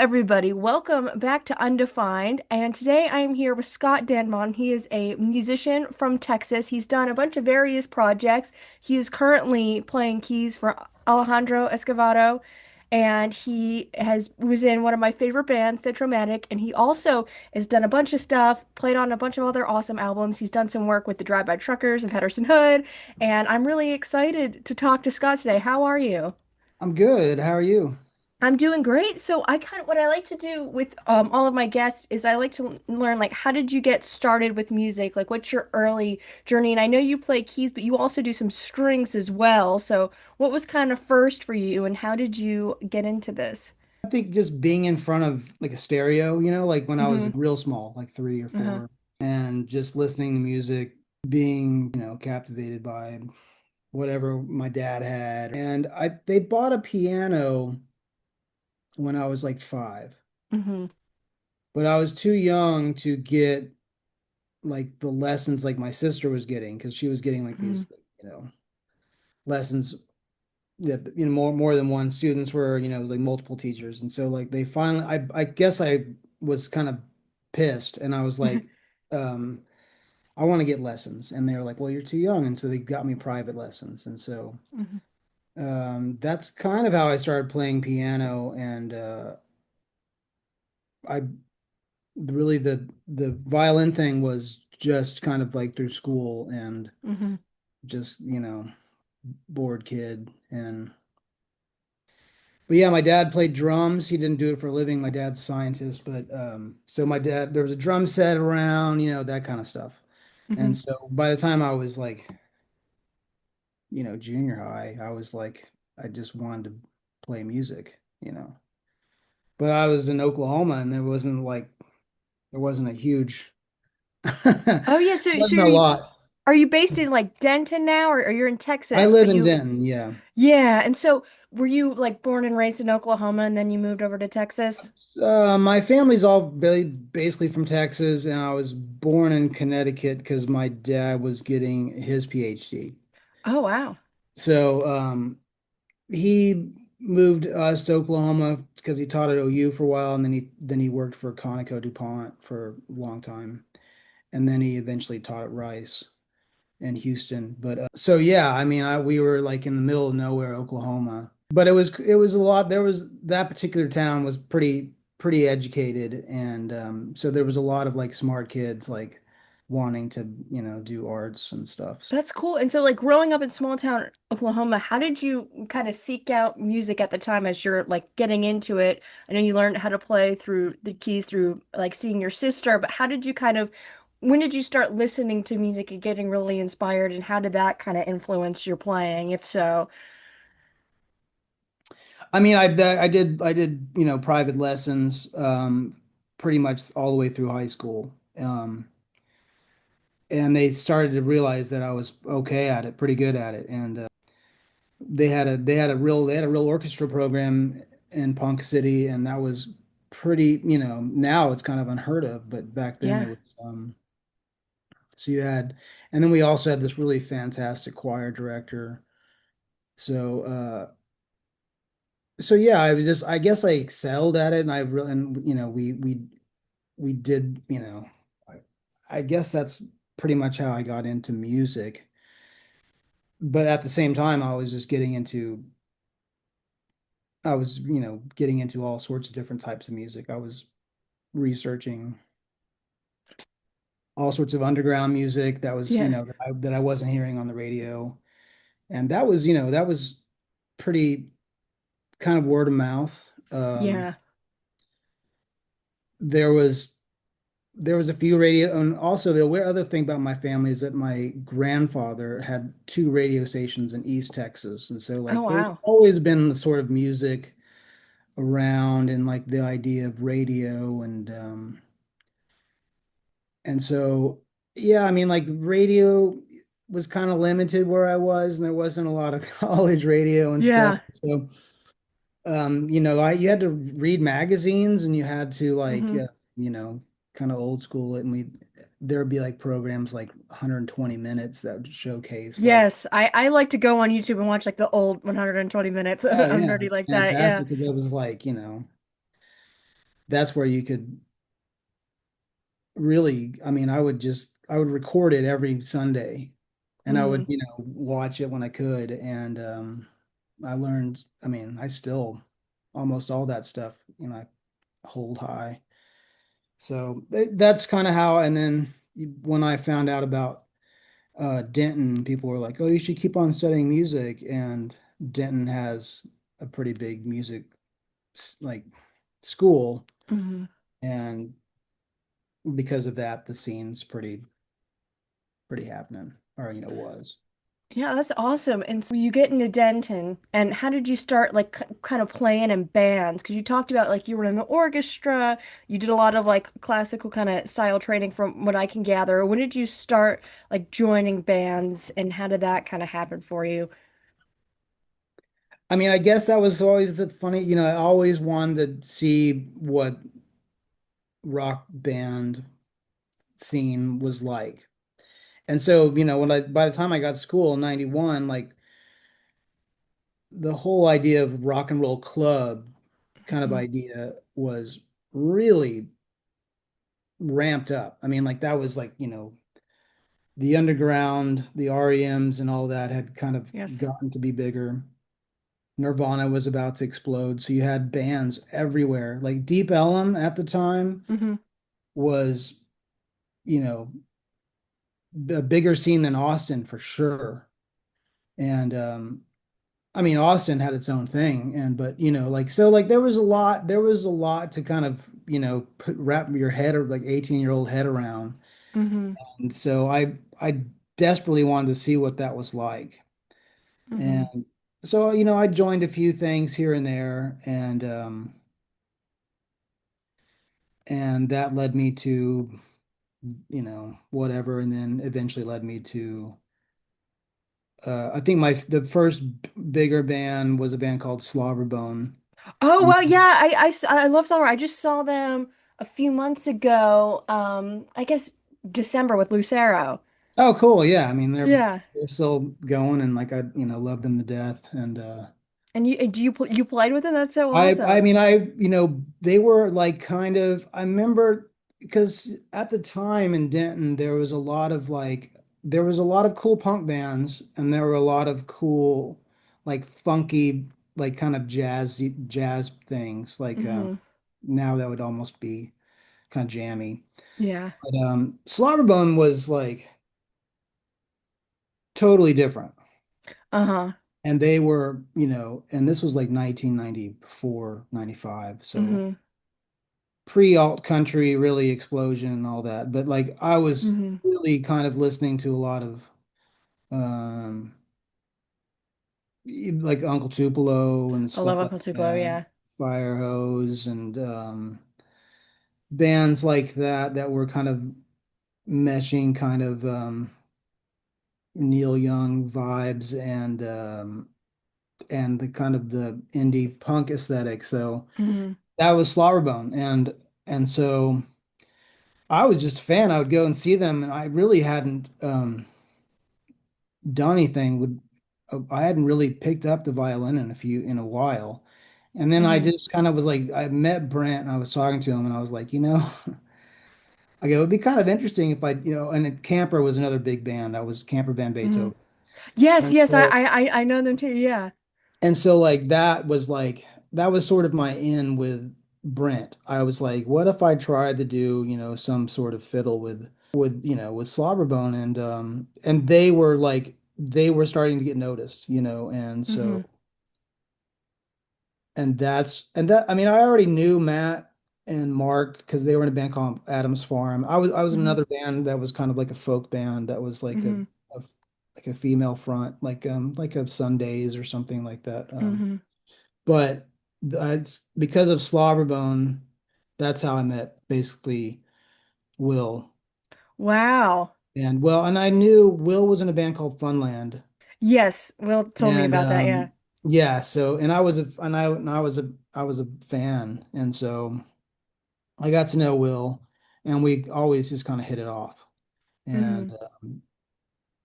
everybody. Welcome back to Undefined. And today I am here with Scott Danbom. He is a musician from Texas. He's done a bunch of various projects. He is currently playing keys for Alejandro Escovedo, and he has was in one of my favorite bands, Centromatic. And he also has done a bunch of stuff, played on a bunch of other awesome albums. He's done some work with the Drive-By Truckers and Pedersen Hood. And I'm really excited to talk to Scott today. How are you? I'm good. How are you? I'm doing great. So I kind of what I like to do with all of my guests is I like to learn like how did you get started with music? Like what's your early journey? And I know you play keys, but you also do some strings as well. So what was kind of first for you and how did you get into this? I think just being in front of like a stereo, like when I was Mm-hmm. real small, like three or Uh-huh. four, and just listening to music, being, captivated by whatever my dad had. And they bought a piano when I was like five, Mm-hmm. but I was too young to get like the lessons like my sister was getting because she was getting like Mm-hmm. these, lessons that more than one students were like multiple teachers, and so like they finally I guess I was kind of pissed, and I was like, um I want to get lessons, and they were like, well, you're too young, and so they got me private lessons, and so Mm-hmm. that's kind of how I started playing piano. And I really the violin thing was just kind of like through school and Mm-hmm. just bored kid. And But yeah, my dad played drums. He didn't do it for a living. My dad's a scientist, but so my dad, there was a drum set around, that kind of stuff. Mm-hmm. And so by the time I was like, junior high, I was like, I just wanted to play music. But I was in Oklahoma, and there wasn't a huge, Oh yeah, so wasn't a lot. are you based in like Denton now or you're in I Texas, live but in you Denton, yeah. yeah, and so were you like born and raised in Oklahoma and then you moved over to Texas? My family's all basically from Texas, and I was born in Connecticut because my dad was getting his PhD. Oh wow. So he moved us to Oklahoma because he taught at OU for a while, and then he worked for Conoco DuPont for a long time, and then he eventually taught at Rice in Houston. But so yeah, I mean, we were like in the middle of nowhere, Oklahoma. But it was a lot. There was that particular town was pretty educated, and so there was a lot of like smart kids like wanting to do arts and stuff. That's cool. And so, like, growing up in small town Oklahoma, how did you kind of seek out music at the time as you're like getting into it? I know you learned how to play through the keys through like seeing your sister, but how did you kind of, when did you start listening to music and getting really inspired, and how did that kind of influence your playing, if so? I mean, I did private lessons pretty much all the way through high school. And they started to realize that I was okay at it, pretty good at it. And they had a real orchestra program in Punk City, and that was pretty, now it's kind of unheard of, but back then it Yeah. was so you had, and then we also had this really fantastic choir director. So so yeah, I guess I excelled at it, and I really, and we did, I guess that's pretty much how I got into music. But at the same time, I was getting into all sorts of different types of music. I was researching all sorts of underground music that was, Yeah. that I wasn't hearing on the radio. And that was pretty kind of word of mouth. Yeah. There was there was a few radio, and also the other thing about my family is that my grandfather had two radio stations in East Texas, and so Oh like there's wow. always been the sort of music around, and like the idea of radio. And so yeah, I mean, like radio was kind of limited where I was, and there wasn't a lot of college radio and stuff. Yeah. So you had to read magazines, and you had to like Hmm. you know kind of old school it, and there would be like programs like 120 minutes that would showcase like, Yes, I like to go on YouTube and watch like the old 120 minutes. oh I'm yeah, nerdy it's like that. Yeah. fantastic, because it was like, that's where you could really, I mean, I would record it every Sunday and I would, Mm. watch it when I could. And I learned, I mean, I still almost all that stuff, I hold high. So that's kind of how, and then when I found out about Denton, people were like, "Oh, you should keep on studying music." And Denton has a pretty big music like school, Hmm. and because of that, the scene's pretty happening, or was. Yeah, that's awesome. And so you get into Denton, and how did you start like kind of playing in bands? Because you talked about like you were in the orchestra, you did a lot of like classical kind of style training from what I can gather. When did you start like joining bands, and how did that kind of happen for you? I mean, I guess that was always the funny, I always wanted to see what rock band scene was like. And so, by the time I got to school in 91, like the whole idea of rock and roll club kind of Hmm. idea was really ramped up. I mean, like that was like, the underground, the REMs and all that had kind of Yes. gotten to be bigger. Nirvana was about to explode. So you had bands everywhere. Like Deep Ellum at the time Hmm. was, you know, a bigger scene than Austin for sure. And I mean Austin had its own thing and but like so like there was a lot to kind of, wrap your head or like 18-year-old head around. Hmm. And so I desperately wanted to see what that was like. Hmm. And so, I joined a few things here and there and that led me to, whatever and then eventually led me to I think the first bigger band was a band called Slobberbone. Oh, And well, yeah, I love Summer. I just saw them a few months ago. I guess December with Lucero. oh cool, yeah. I mean Yeah. they're still going and like I, love them to death and And you played with them? That's so I awesome. mean they were like kind of I remember because at the time in Denton there was a lot of cool punk bands and there were a lot of cool like funky like kind of jazz things like Hmm. now that would almost be kind of jammy. Yeah. But Slobberbone was like totally different. Uh-huh. And they were, and this was like 1994, 95. So Hmm. pre-alt country really explosion and all that. But like I was Hmm. really kind of listening to a lot of um like Uncle Tupelo and I love stuff like Uncle Tupelo, that, yeah. Fire Hose and bands like that were kind of meshing kind of Neil Young vibes and the kind of the indie punk aesthetic. So Hmm. that was Slaughterbone and so I was just a fan. I would go and see them and I really hadn't done anything with I hadn't really picked up the violin in a while. And then I Hmm. just kind of was like I met Brent and I was talking to him and I was like, I go, it would be kind of interesting if I, and Camper was another big band. I was Camper Van Hmm. Beethoven. Yes, And yes, so I know them too, yeah. like that was sort of my in with Brent. I was like, what if I tried to do, some sort of fiddle with Slobberbone and they were starting to get noticed, and so Hmm. and that I mean I already knew Matt and Mark because they were in a band called Adams Farm. I was in Hmm. another band that was kind of like a folk band that was Hmm. a like a female front, like a Sundays or something like that. Hmm. But that's because of Slobberbone, that's how I met basically Will. Wow. And well, and I knew Will was in a band called Funland. Yes, Will told me And about that, yeah. yeah, so and I was a fan. And so I got to know Will and we always just kind of hit it off. And Hmm.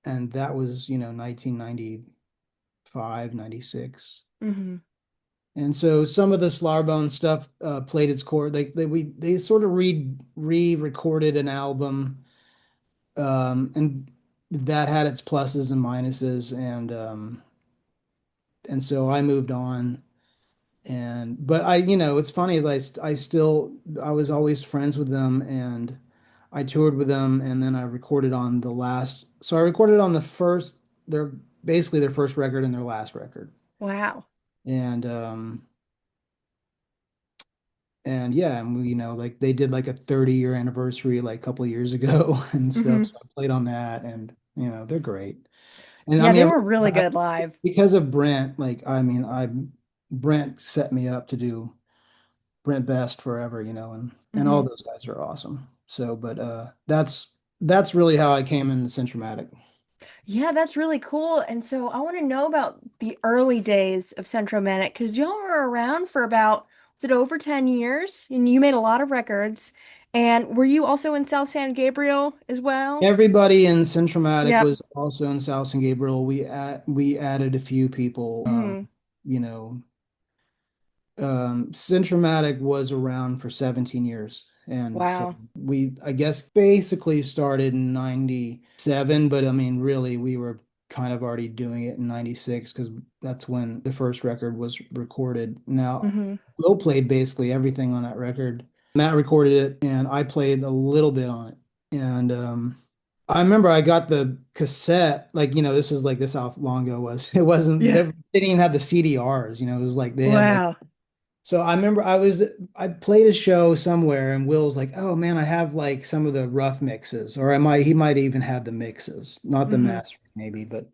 and that was, 1995, 96. Hmm. And so some of the Slarbone stuff played its chord. They sort of re-recorded an album, and that had its pluses and minuses, and so I moved on. And but it's funny, I was always friends with them, and I toured with them, and then I recorded on the last. So I recorded on the first, their basically their first record and their last record, Wow. and yeah, and like they did like a 30-year anniversary like a couple of years ago and stuff. Hmm. So I played on that, and they're great. And I Yeah, they mean, were really good live. because of Brent, like I mean, I Brent set me up to do Brent Best forever, and all Hmm. those guys are awesome. So, but that's really how I came into Centromatic. Yeah, that's really cool. And so I want to know about the early days of Centromatic because y'all were around for about, was it over 10 years? And you made a lot of records. And were you also in South San Gabriel as well? Everybody in Centromatic Yep. was also in South San Gabriel. We added a few people. Hmm. You know, Centromatic was around for 17 years. And so Wow. I guess, basically started in 97, but I mean, really, we were kind of already doing it in 96 because that's when the first record was recorded. Now, Hmm. Will played basically everything on that record. Matt recorded it, and I played a little bit on it. And I remember I got the cassette, like, this is like this how long ago it was. It wasn't, Yeah. they didn't even have the CDRs, it was like they had like Wow. so I remember I played a show somewhere and Will's like, "Oh man, I have like some of the rough mixes, or he might even have the mixes, not the Hmm. master maybe, but."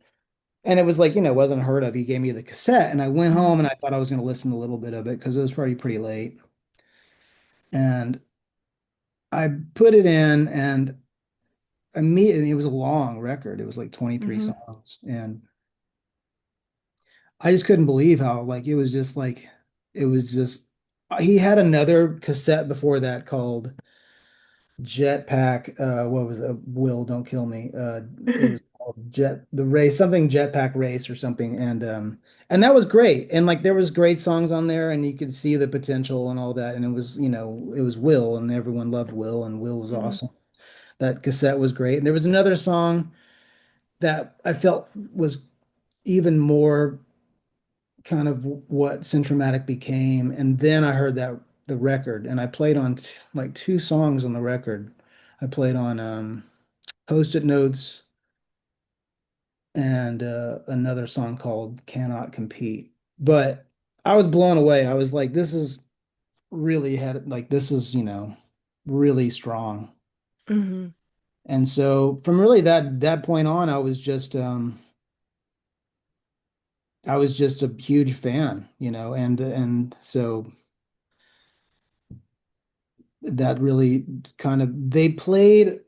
And it was like, wasn't heard of. He gave me the cassette, and I went Hmm. home and I thought I was going to listen to a little bit of it because it was probably pretty late. And I put it in, and immediately it was a long record. It was like 23 Hmm. songs, and I just couldn't believe how like it was just he had another cassette before that called Jetpack, what was it? Will, don't kill me. It was called the Race, something Jetpack Race or something, and that was great. And like there was great songs on there, and you could see the potential and all that. And it was, it was Will, and everyone loved Will, and Will was Hmm. awesome. That cassette was great. And there was another song that I felt was even more kind of what Centromatic became. And then I heard that the record, and I played on like two songs on the record. I played on Post-it Notes and another song called Cannot Compete. But I was blown away. I was like, this is really had like this is, really strong. Hmm. And so from really that point on, I was just a huge fan, and so that really kind of they played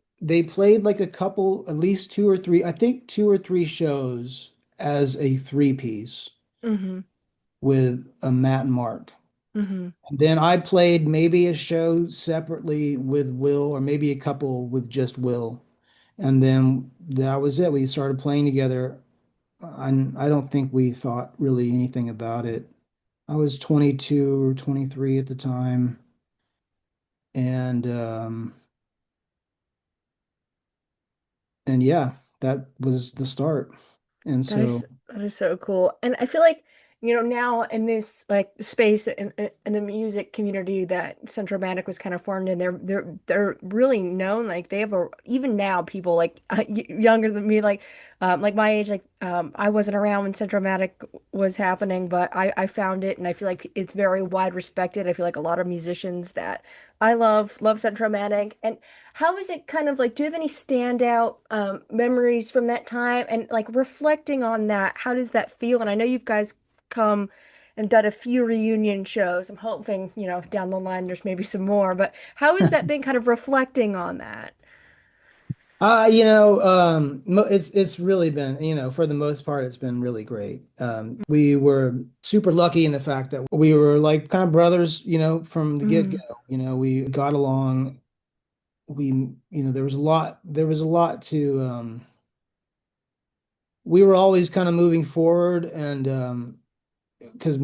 like a couple, at least two or three, I think two or three shows as a three piece Hmm. with Matt and Mark. Hmm. And then I played maybe a show separately with Will, or maybe a couple with just Will. And then that was it. We started playing together. And I don't think we thought really anything about it. I was 22 or 23 at the time. And yeah, that was the start. And so That is so cool. And I feel like, now in this like space in the music community that Centromatic was kind of formed in, they're really known. Like they have a even now people like younger than me, like my age, I wasn't around when Centromatic was happening, but I found it and I feel like it's very wide respected. I feel like a lot of musicians that I love Centromatic. And how is it kind of like, do you have any standout memories from that time? And like reflecting on that, how does that feel? And I know you guys come and done a few reunion shows. I'm hoping, down the line there's maybe some more, but how has that been kind of reflecting on that? it's really been, for the most part, it's been really great. We were super lucky in the fact that we were like kind of brothers, from the get-go. Mm-hmm. We got along. There was a lot to we were always kind of moving forward, and because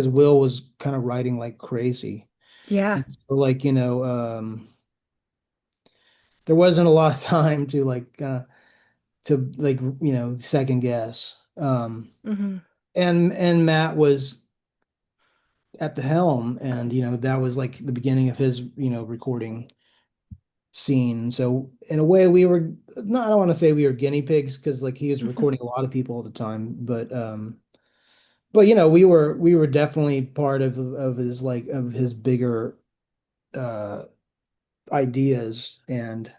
Will was kind of writing like crazy. Yeah. And so, like, there wasn't a lot of time to like, second guess. Hmm. And Matt was at the helm, and that was like the beginning of his recording scene. So in a way, we were not, I don't want to say we were guinea pigs because like he was recording a lot of people all the time, but we were definitely part of his like of his bigger uh ideas, and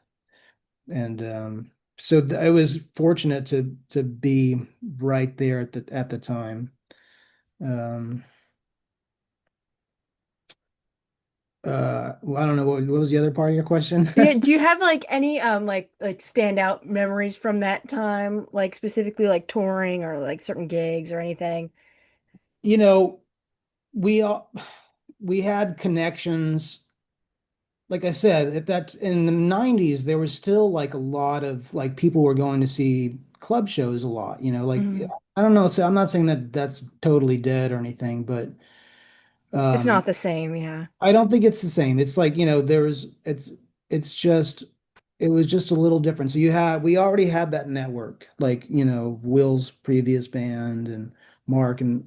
so I was fortunate to be right there at the time. Um well, I don't know what was the other part of your question. Yeah, do you have like any like standout memories from that time, like specifically like touring or like certain gigs or anything? You know, we all we had connections. Like I said, if that's in the 90s, there was still like a lot of like people were going to see club shows a lot, like Hmm. I don't know, so I'm not saying that that's totally dead or anything, but It's not um the same, yeah. I don't think it's the same. It's like, it's just it was just a little different. So we already had that network, like, Will's previous band and Mark and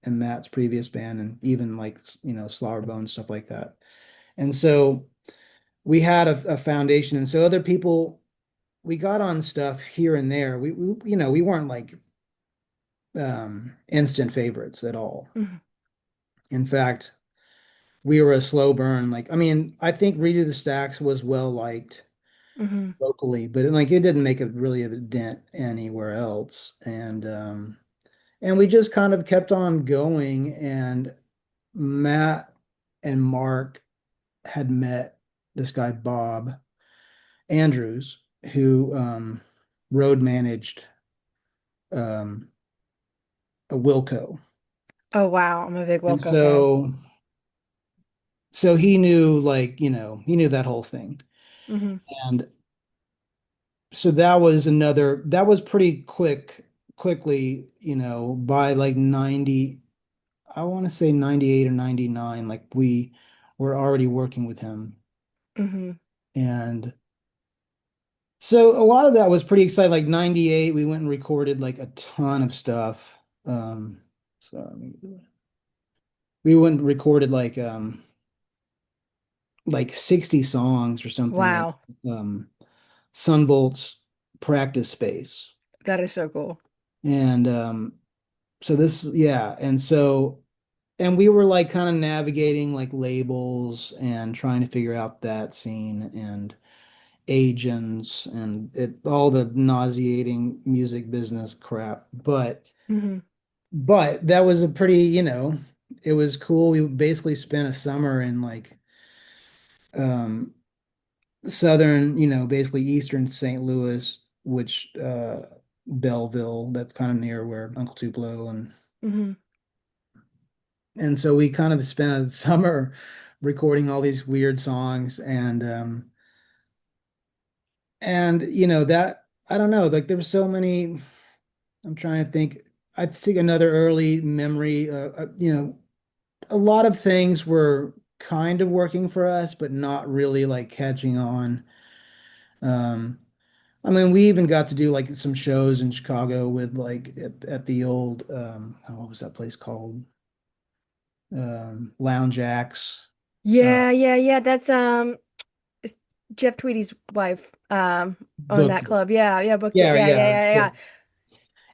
Matt's previous band and even like, Bones, stuff like that. And so we had a foundation, and so other people we got on stuff here and there. We weren't like instant favorites at all. Hmm. In fact, we were a slow burn. Like, I mean, I think Redo the Stacks was well liked Hmm. locally, but like it didn't make a really a dent anywhere else. And we just kind of kept on going. And Matt and Mark had met this guy Bob Andrews, who road managed um, a Wilco. Oh wow, I'm a big And Wilco fan. so he knew, like, he knew that whole thing. Hmm. And so that was pretty quickly, by like 90, I want to say 98 or 99, like we were already working with him. Hmm. And so a lot of that was pretty exciting. Like 98, we went and recorded like a ton of stuff. So I mean, we went and recorded like 60 songs or something in Wow, um Sunvolt's practice space. that is so cool. And so this, yeah, and we were like kind of navigating like labels and trying to figure out that scene and agents and all the nauseating music business crap. Hmm. But that was a pretty, it was cool. We basically spent a summer in like um southern, basically eastern St. Louis, which Belleville, that's kind of near where Uncle Tupelo, Hmm. and so we kind of spent a summer recording all these weird songs, and that, I don't know, like there were so many. I'm trying to think. I'd think another early memory, a lot of things were kind of working for us, but not really like catching on. Um, I mean, we even got to do like some shows in Chicago with like at the old oh, what was that place called? Lounge Acts. Yeah, yeah, yeah. That's it's Jeff Tweedy's wife owned Booked that it. club. Yeah, yeah, booked it. Yeah, Yeah, yeah, yeah. yeah, So yeah.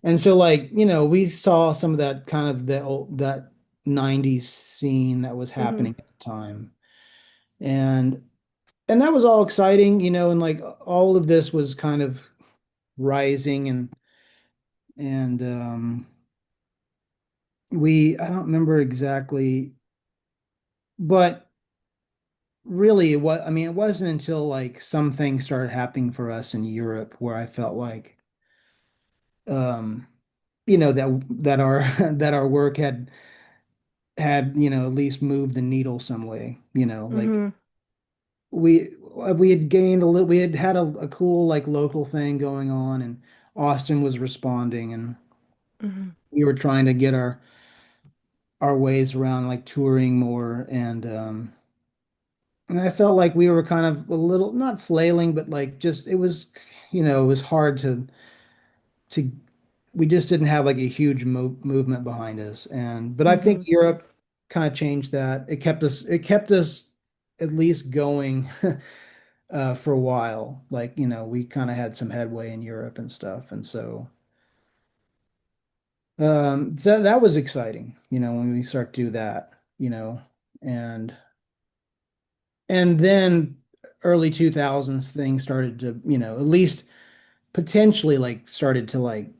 and so like, we saw some of that kind of that 90s scene that was Hmm. happening at the time. And and that was all exciting, and like all of this was kind of rising, and I don't remember exactly, but really what I mean, it wasn't until like some things started happening for us in Europe where I felt like um that our that our work had at least moved the needle some way, like Hmm. we we had gained a little, we had a cool like local thing going on, and Austin was responding, and Hmm. we were trying to get our our ways around like touring more and I felt like we were kind of a little not flailing, but like just it was, it was hard to we just didn't have like a huge movement behind us. And but I think Hmm. Europe kind of changed that. It kept us at least going for a while. Like, we kind of had some headway in Europe and stuff. And so that was exciting, when we start to do that, and then early 2000s things started to, at least potentially like started to like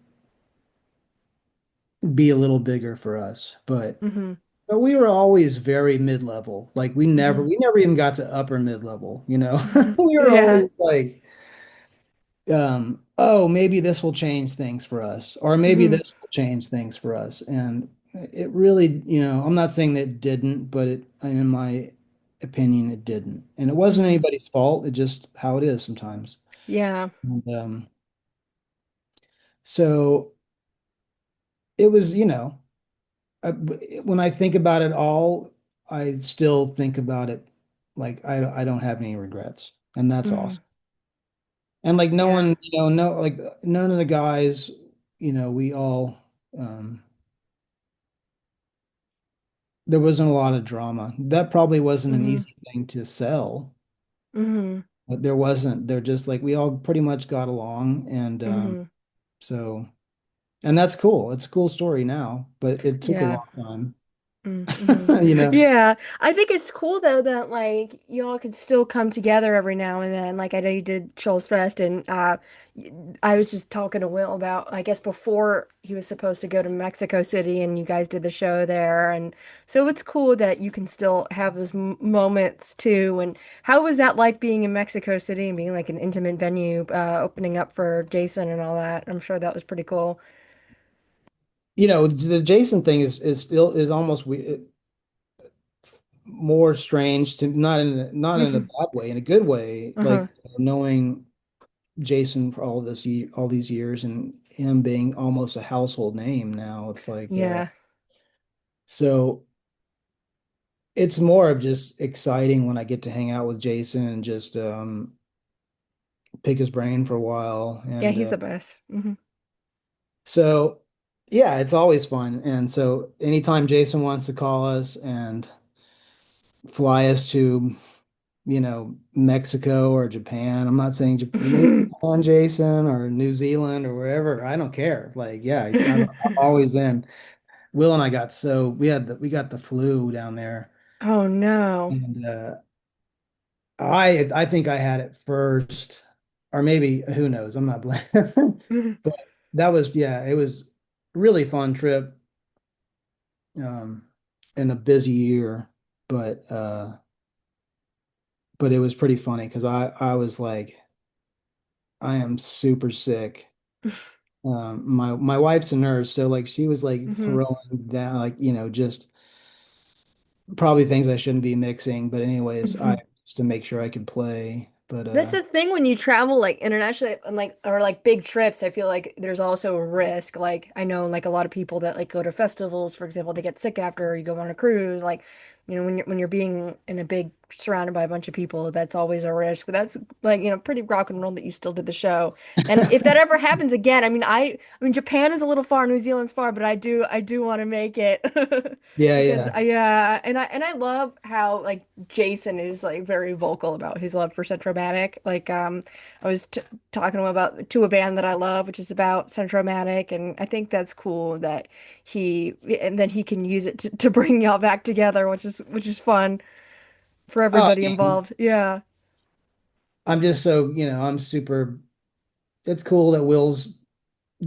be a little bigger for us. Hmm. But we were always very mid-level. Like we never Hmm. we never even got to upper mid-level, you know. Hmm. We were Yeah. always like, oh, maybe this will change things for us, or maybe Hmm. this will change things for us. And it really, I'm not saying that it didn't, but in my opinion, it didn't. And it wasn't Hmm. anybody's fault. It's just how it is sometimes. Yeah. And, so it was, when I think about it all, I still think about it like I don't have any regrets, and that's Hmm. awesome. And like no Yeah. one, no, like none of the guys, we all, um, there wasn't a lot of drama. That probably wasn't an Hmm. easy thing to sell, Hmm. but there wasn't. They're just like we all pretty much got along, and Hmm. so and that's cool. It's a cool story now, but it took a Yeah. long time, Mm-hmm. you know. Yeah, I think it's cool though that like y'all could still come together every now and then. Like I know you did Shoals Fest, and I was just talking to Will about I guess before he was supposed to go to Mexico City, and you guys did the show there, and so it's cool that you can still have those m moments too. And how was that like being in Mexico City and being like an intimate venue, opening up for Jason and all that? I'm sure that was pretty cool. The Jason thing is still is almost more strange to not in a bad way, in a good way, Uh-huh. like knowing Jason for all these years and him being almost a household name now. It's like Yeah. so it's more of just exciting when I get to hang out with Jason and just pick his brain for a while. Yeah, And he's the best. Hmm. so yeah, it's always fun. And so anytime Jason wants to call us and fly us to Mexico or Japan. I'm not saying maybe Japan, Jason, or New Zealand or wherever. I don't care. Like, yeah, I'm always in. Will and I we got the flu down there, Oh no. and I think I had it first, or maybe who knows? I'm not blaming, but that was yeah, it was a really fun trip, um, in a busy year, but uh, but it was pretty funny because I was like. I am super sick. My wife's a nurse, so like she was like Hmm. throwing down like just probably things I shouldn't be mixing, but anyways, I Hmm. just to make sure I could play. But That's the thing when you travel like internationally and like or like big trips, I feel like there's also a risk. Like I know like a lot of people that like go to festivals, for example, they get sick after you go on a cruise. Like, when you're being in a big surrounded by a bunch of people, that's always a risk. But that's like, pretty rock and roll that you still did the show. And if that ever happens again, I mean Japan is a little far, New Zealand's far, but I do want to make it. yeah, Because yeah. yeah, and I love how like Jason is like very vocal about his love for Centromatic. Like I was t talking to him about to a band that I love, which is about Centromatic, and I think that's cool that he and then he can use it to bring y'all back together, which is fun for Oh, everybody man. involved. Yeah. I'm just so, I'm super. It's cool that Will's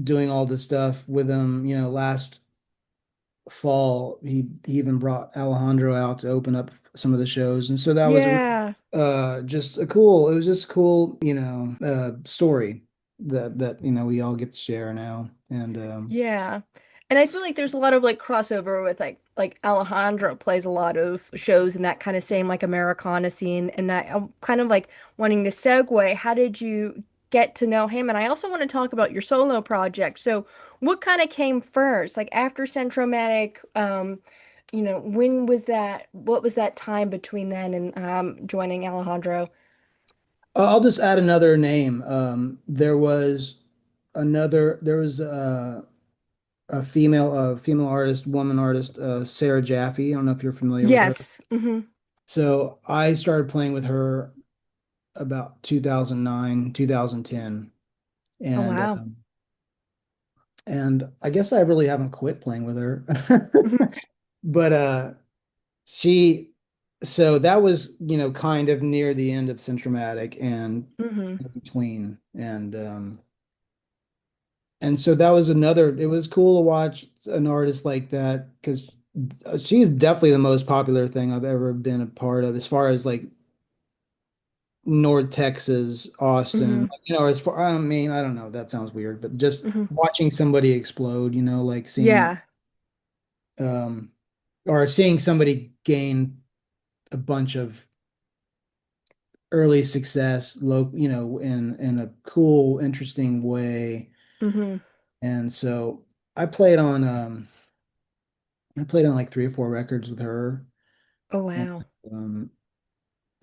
doing all this stuff with him. Last fall he even brought Alejandro out to open up some of the shows, and so that was Yeah. just a cool. It was just a cool, story that we all get to share now. And Yeah. And I feel like there's a lot of like crossover with like Alejandro plays a lot of shows in that kind of same like Americana scene. And I'm kind of like wanting to segue. How did you get to know him? And I also want to talk about your solo project. So what kind of came first? Like after Centromatic, when was that? What was that time between then and joining Alejandro? I'll just add another name. There was a female artist, woman artist, Sarah Jaffe. I don't know if you're familiar with her. Yes. Hmm. So I started playing with her about 2009, 2010, Oh and wow. I guess I really haven't quit playing with her. Hmm. But she, so that was, kind of near the end of Centromatic and Hmm. in between, and so that was another. It was cool to watch an artist like that because she's definitely the most popular thing I've ever been a part of, as far as like North Texas, Hmm. Austin, as far, I mean, I don't know, that sounds weird, but just Hmm. watching somebody explode, like seeing, Yeah. um, or seeing somebody gain a bunch of early success, in a cool, interesting way. Hmm. And so I played on, I played on like 3 or 4 records with her. Oh And, wow. um,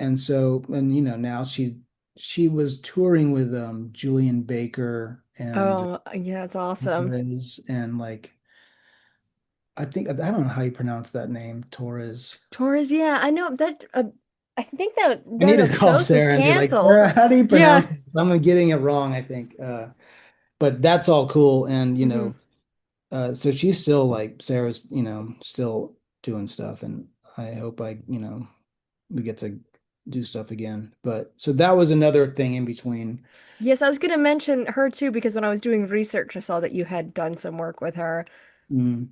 now she was touring with Julian Baker and Oh yeah, that's awesome. Torres, and like I don't know how you pronounce that name, Torres. Taurus, yeah, I know that. I think that I need that to call post was Sarah and be like, canceled. Sarah, how do you Yeah. pronounce this? I'm getting it wrong, I think. But that's all cool. And, Hmm. so she's still like Sarah's, still doing stuff. And I hope we get to do stuff again. But so that was another thing in between. Yes, I was going to mention her too because when I was doing research, I saw that you had done some work with her. Mm.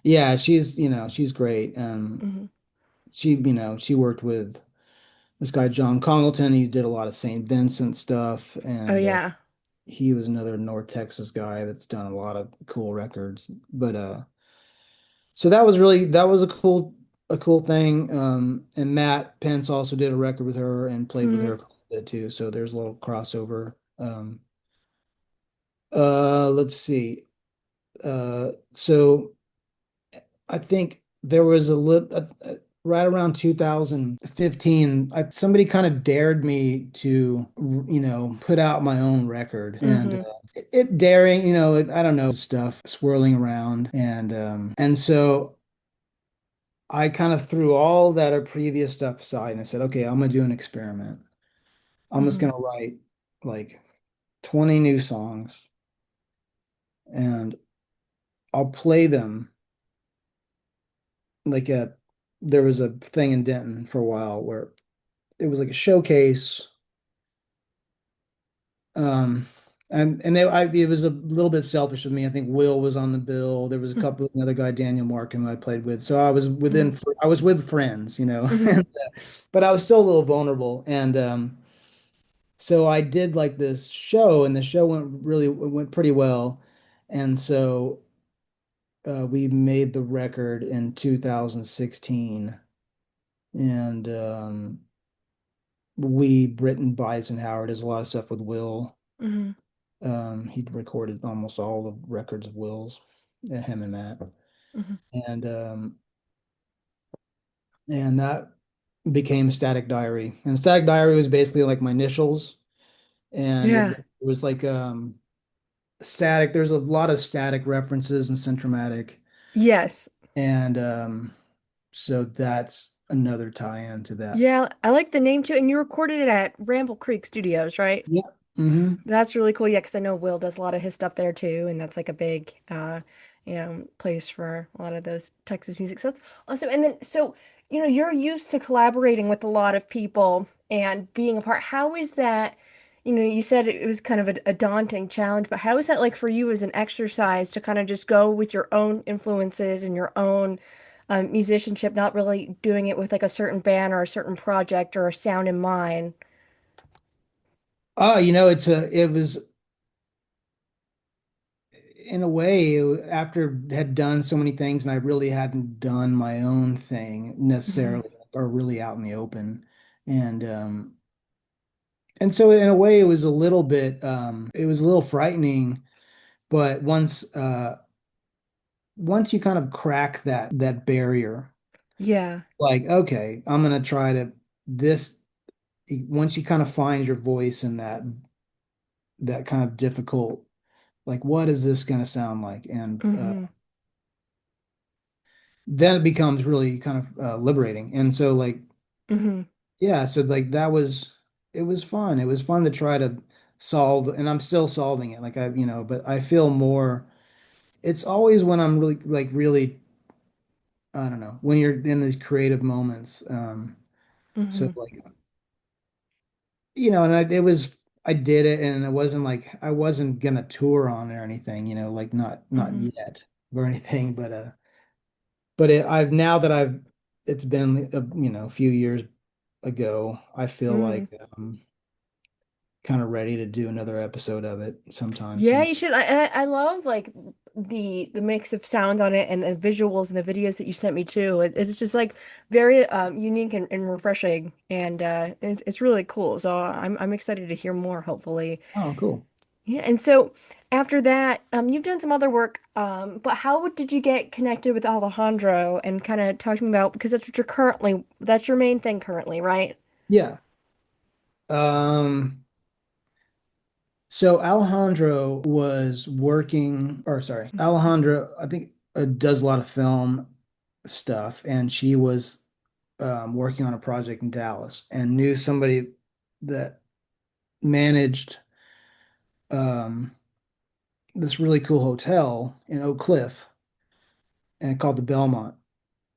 Yeah, she's great. Hmm. She worked with this guy, John Congleton. He did a lot of St. Vincent stuff. Oh And yeah. he was another North Texas guy that's done a lot of cool records. But so that was a cool thing. And Matt Pence also did a record with her and played with Hmm. her for a little bit too. So there's a little crossover. Let's see. So I think there was a little right around 2015. Somebody kind of dared me to, put out my own record, and Hmm. it daring, I don't know, stuff swirling around, and so I kind of threw all that previous stuff aside, and I said, okay, I'm gonna do an experiment. I'm just Hmm. gonna write like 20 new songs, and I'll play them like at there was a thing in Denton for a while where it was like a showcase. Um, it was a little bit selfish of me. I think Will was on the bill. There was a couple, another guy, Daniel Markham, I played with. So Hmm. I was with friends, Hmm. and, but I was still a little vulnerable. And so I did like this show, and the show went pretty well. And so we made the record in 2016, and Britton Beisenhauer does a lot of stuff with Will. Hmm. He'd recorded almost all the records of Will's, him and Matt, Hmm. and that became Static Diary. And Static Diary was basically like my initials, and it Yeah. was like static. There's a lot of static references in Centromatic, Yes. and so that's another tie-in to that. Yeah, I like the name too. And you recorded it at Ramble Creek Studios, right? Yeah. Hmm. That's really cool. Yeah, because I know Will does a lot of his stuff there too, and that's like a big, place for a lot of those Texas music. So that's awesome. And then, so, you're used to collaborating with a lot of people and being a part. How is that? You said it was kind of a daunting challenge, but how is that like for you as an exercise to kind of just go with your own influences and your own musicianship, not really doing it with like a certain band or a certain project or a sound in mind? Oh, it was in a way, after had done so many things, and I really hadn't done my own thing Hmm. necessarily, or really out in the open. And and so in a way it was a little frightening, but once once you kind of crack that barrier, Yeah. like, okay, I'm gonna try to this once you kind of find your voice in that kind of difficult, like, what is this gonna sound like? And Mm-hmm. then it becomes really kind of liberating. And so like, Mm-hmm. yeah, so like that was it was fun. It was fun to try to solve, and I'm still solving it. Like but I feel more. It's always when I'm really like really, I don't know, when you're in these creative moments. So Mm-hmm. like, and it was I did it, and it wasn't like I wasn't gonna tour on it or anything, like not Mm-hmm. yet or anything, but I've now that it's been a few years ago, I feel Mm-hmm. like kind of ready to do another episode of it sometime Yeah, soon. you should. I love like the mix of sound on it and the visuals and the videos that you sent me too. It's just like very unique and refreshing, and it's really cool. So I'm excited to hear more, hopefully. Oh, cool. Yeah, and so after that, you've done some other work, but how did you get connected with Alejandro and kind of talk to me about because that's your main thing currently, right? Yeah. So Alejandro was working, or sorry, Hmm. Alejandro, I think does a lot of film stuff, and she was working on a project in Dallas and knew somebody that managed um, this really cool hotel in Oak Cliff and called the Belmont.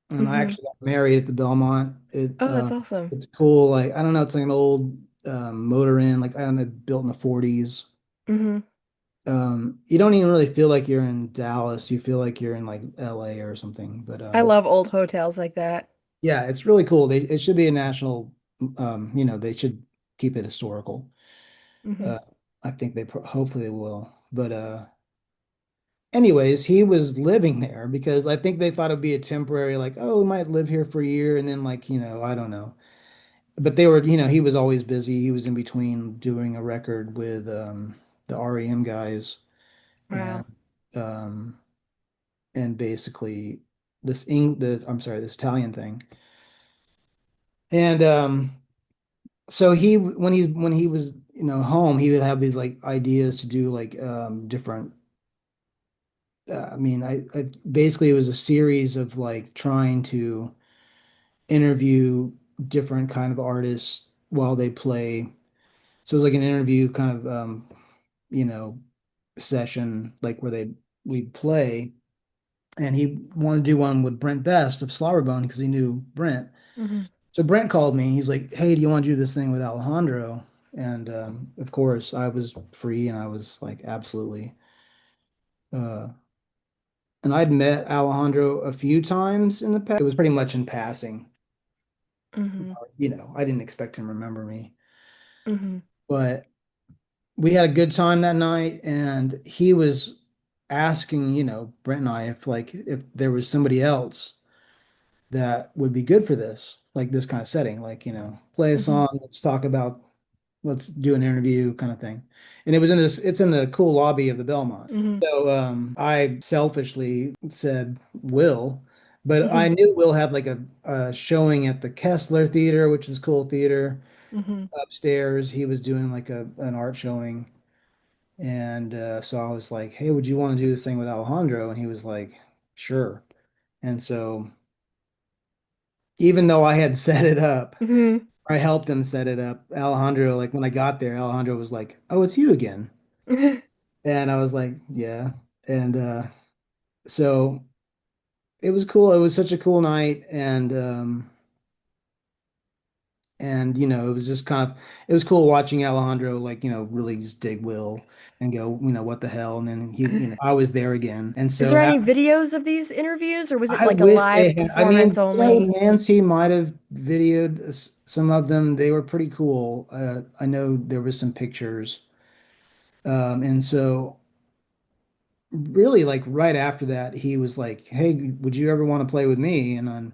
And I Hmm. actually got married at the Belmont. Oh, that's awesome. It's cool. Like I don't know, it's like an old motor inn, like I don't know, built in the 40s. Hmm. You don't even really feel like you're in Dallas. You feel like you're in like LA or something. But I love old hotels like that. yeah, it's really cool. It should be a national. They should keep it historical. Hmm. Uh, I think hopefully they will. But anyways, he was living there because I think they thought it'd be a temporary, like, oh, we might live here for a year, and then like, I don't know. But they were, he was always busy. He was in between doing a record with the REM guys and Wow. um, basically I'm sorry, this Italian thing. And so when he was home, he would have these like ideas to do like different. I mean, I basically it was a series of like trying to interview different kind of artists while they play. So it was like an interview kind of you know session like where we'd play, and he wanted to do one with Brent Best of Slaughterбone because he knew Brent. Hmm. So Brent called me. He's like, "Hey, do you want to do this thing with Alejandro?" And of course, I was free, and I was like, "Absolutely." Uh, and I'd met Alejandro a few times in the past. It was pretty much in passing. Hmm. I didn't expect him to remember me, Hmm. but we had a good time that night, and he was asking, Brent and I if there was somebody else that would be good for this, like this kind of setting, like, play a Hmm. song, let's do an interview kind of thing. And it's in the cool lobby of the Belmont. Hmm. So I selfishly said Will, but I Hmm. knew Will had like a showing at the Kessler Theater, which is a cool theater Hmm. upstairs. He was doing like an art showing. And so I was like, hey, would you want to do this thing with Alejandro? And he was like, sure. And so even though I had set it up, Hmm. I helped him set it up. Alejandro, like when I got there, Alejandro was like, "Oh, it's you again." And I was like, "Yeah." And so it was cool. It was such a cool night, and it was just kind of it was cool watching Alejandro like really just dig Will and go, what the hell? And then I was there again, and Is so there any videos of these interviews, or was it I like a wish they live had. I mean, performance only? Nancy might have videoed some of them. They were pretty cool. I know there was some pictures. And so really like right after that, he was like, "Hey, would you ever want to play with me?" And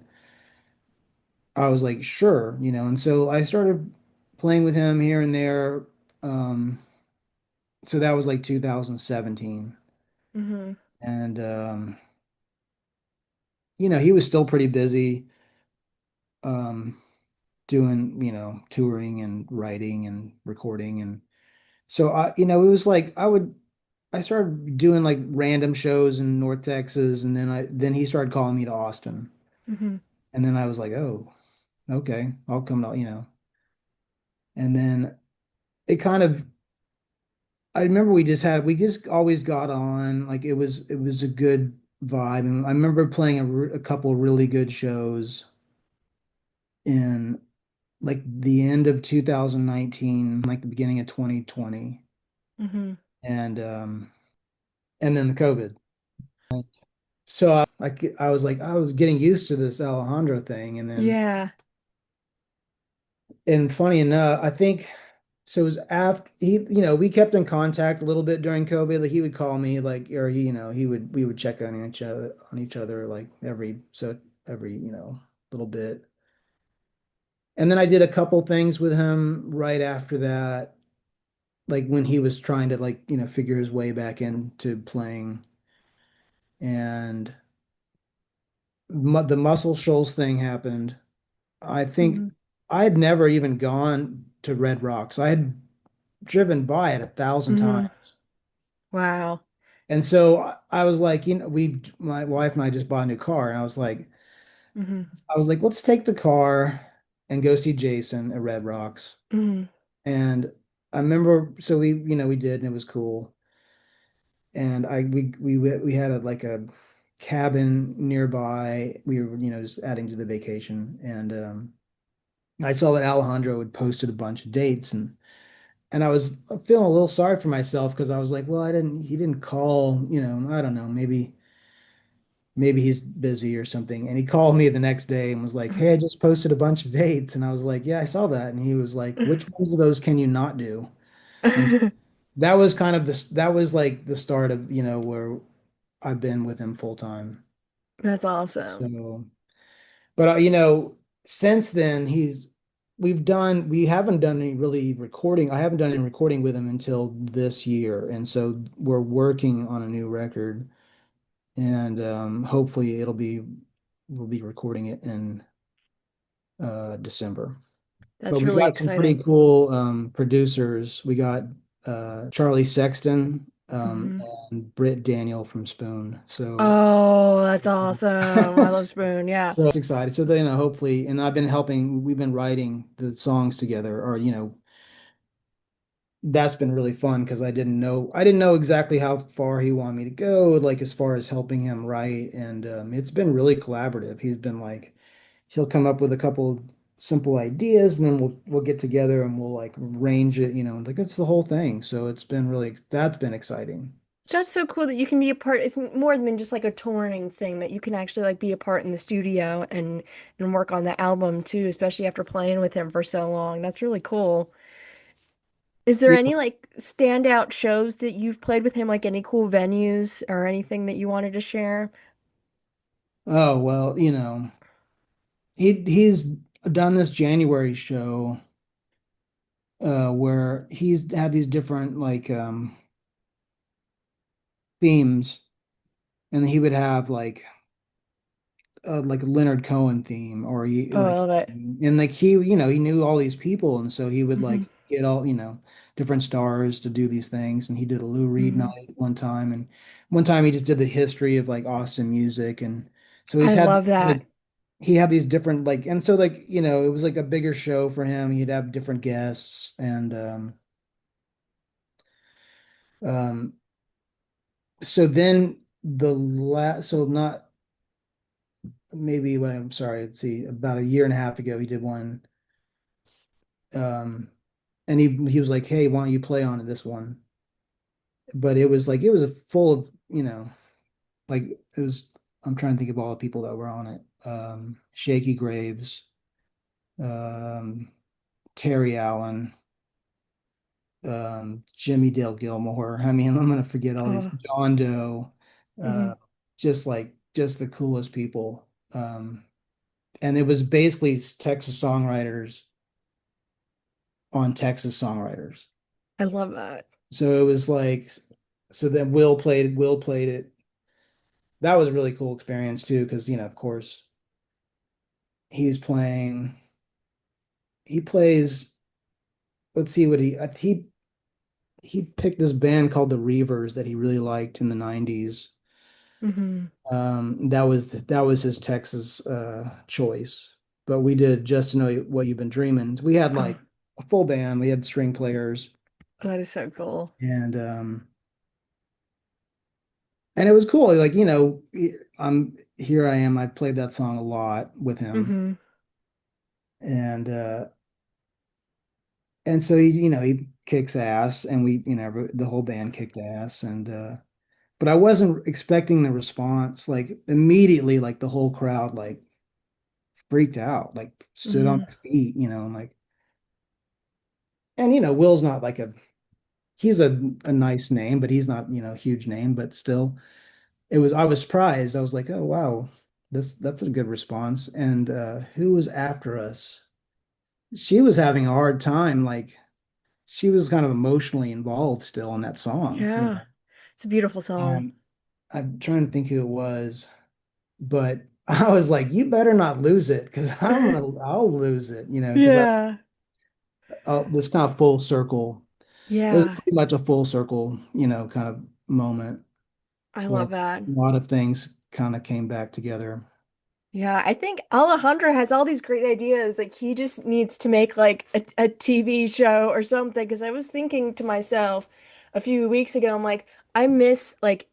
I was like, "Sure," And so I started playing with him here and there. Um, so that was like 2017. Hmm. And he was still pretty busy, um, doing, touring and writing and recording. And so it was like I started doing like random shows in North Texas, and then he started calling me to Austin. Hmm. And then I was like, oh, okay, I'll come to. And then it kind of I remember we just always got on, like it was a good vibe. And I remember playing a couple really good shows in like the end of 2019, like the beginning of 2020. Hmm. And then the COVID. So I was like I was getting used to this Alejandro thing. Yeah. And funny enough, I think so it was after we kept in contact a little bit during COVID. Like he would call me, like, or we would check on each other like every little bit. And then I did a couple things with him right after that, like when he was trying to, like, figure his way back into playing. And the Muscle Shoals thing happened. I think Hmm. I had never even gone to Red Rocks. I had driven by it 1,000 Hmm. times. Wow. And so I was like, my wife and I just bought a new car, and Hmm. I was like, let's take the car and go see Jason at Red Rocks. Hmm. And I remember, so we did, and it was cool. And we had like a cabin nearby. We were, just adding to the vacation. And I saw that Alejandro had posted a bunch of dates, and I was feeling a little sorry for myself because I was like, well, he didn't call, I don't know, maybe he's busy or something. And he called me the next day and was like, hey, I just posted a bunch of dates. And I was like, yeah, I saw that. And he was like, which ones of those can you not do? And that was kind of that was like the start of, where I've been with him full time. That's awesome. So, but since then we haven't done any really recording. I haven't done any recording with him until this year. And so we're working on a new record, and hopefully we'll be recording it in December. But That's we really got some pretty exciting. cool producers. We got Charlie Sexton, Hmm. and Britt Daniel from Spoon. So Oh, that's awesome. I love Spoon. Yeah. so it's excited. So then hopefully, and we've been writing the songs together, or that's been really fun because I didn't know exactly how far he wanted me to go, like as far as helping him write. And it's been really collaborative. He's been like, he'll come up with a couple simple ideas, and then we'll get together and we'll like arrange it, like it's the whole thing. So that's been exciting. That's so cool that you can be a part. It's more than just like a touring thing, that you can actually like be a part in the studio and work on the album too, especially after playing with him for so long. That's really cool. Is there Yeah. any like standout shows that you've played with him, like any cool venues or anything that you wanted to share? Oh, well, he's done this January show where he's had these different like themes, and he would have like a Leonard Cohen theme, or Oh, I love it. he knew all these people, and so he would Hmm. like get all, different stars to do these things. And he did a Lou Reed Hmm. night one time, and one time he just did the history of like Austin music. And so I love that. he had these different, like, and so like, it was like a bigger show for him. He'd have different guests. And um so then the last so not maybe when I'm sorry, let's see, about a year and a half ago he did one. um and he was like, hey, why don't you play on this one? But it was full of, like it was, I'm trying to think of all the people that were on it. Shaky Graves, um Terry Allen, Jimmy Dale Gilmore. I mean, I'm gonna forget all these. Oh, John Doe, hmm. uh, just the coolest people. And it was basically Texas songwriters on Texas songwriters. I love that. So it was like, so then Will played it. that was a really cool experience too, because of course, he's playing. He plays. Let's see what he picked this band called the Reavers that he really liked in the '90s. Hmm. That was his Texas choice. But we did Just to Know What You've Been Dreaming. We had Oh, like a full band. We had string players, that is so cool. and it was cool. Like, I'm here I am. I played that song a lot with him. Hmm. And and so he kicks ass, and the whole band kicked ass. And but I wasn't expecting the response. Like immediately, like the whole crowd like freaked out, like stood on Hmm. their feet, and like, and Will's not like he's a nice name, but he's not, a huge name, but still I was surprised. I was like, oh wow, that's a good response. And who was after us? She was having a hard time, like she was kind of emotionally involved still in that song, Yeah, it's a beautiful song. And I'm trying to think who it was, but I was like, you better not lose it because I'll lose it, because Yeah, this kind of full circle. It was yeah, pretty much a full circle, kind of moment I where love a that. lot of things kind of came back together. Yeah, I think Alejandro has all these great ideas. Like he just needs to make like a TV show or something. Because I was thinking to myself a few weeks ago, I'm like, I miss like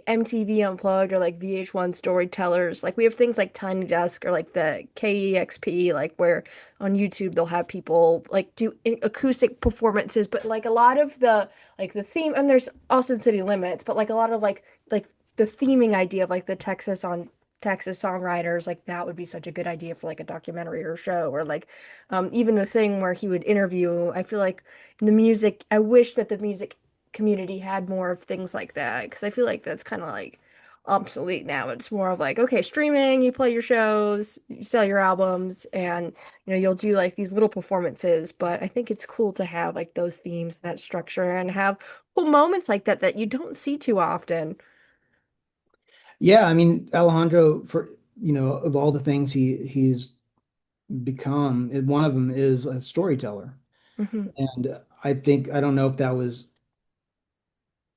MTV Unplugged or like VH1 storytellers. Like we have things like Tiny Desk or like the KEXP, like where on YouTube they'll have people like do acoustic performances. But like a lot of the theme, and there's Austin City Limits, but like a lot of like the theming idea of like the Texas songwriters, like that would be such a good idea for like a documentary or show, or like even the thing where he would interview. I feel like in the music, I wish that the music community had more of things like that because I feel like that's kind of like obsolete now. It's more of like, okay, streaming, you play your shows, you sell your albums, and you'll do like these little performances. But I think it's cool to have like those themes, that structure, and have cool moments like that that you don't see too often. Yeah, I mean, Alejandro, for of all the things he's become, one of them is a storyteller. Hmm. And I don't know if that was,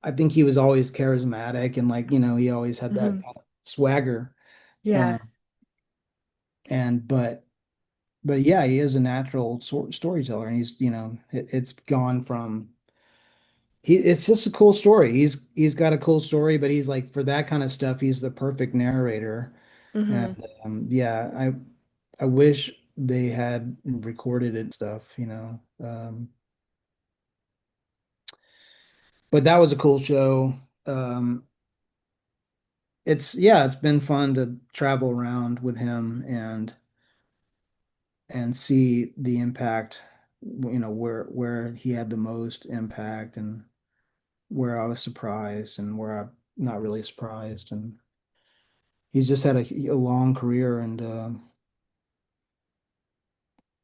I think he was always charismatic, and like, he always had that Hmm. kind of swagger. Yeah. Um, and but yeah, he is a natural storyteller, and it's gone from it's just a cool story. He's got a cool story, but he's like for that kind of stuff, he's the perfect narrator. And Hmm. yeah, I wish they had recorded it stuff. But that was a cool show. Um, it's been fun to travel around with him and see the impact, where he had the most impact, and where I was surprised and where I'm not really surprised. And he's just had a long career, and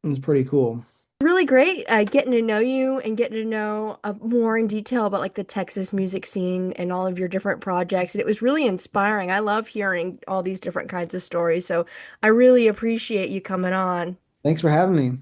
it's pretty cool. Really great getting to know you and getting to know more in detail about like the Texas music scene and all of your different projects. And it was really inspiring. I love hearing all these different kinds of stories. So I really appreciate you coming on. Thanks for having me.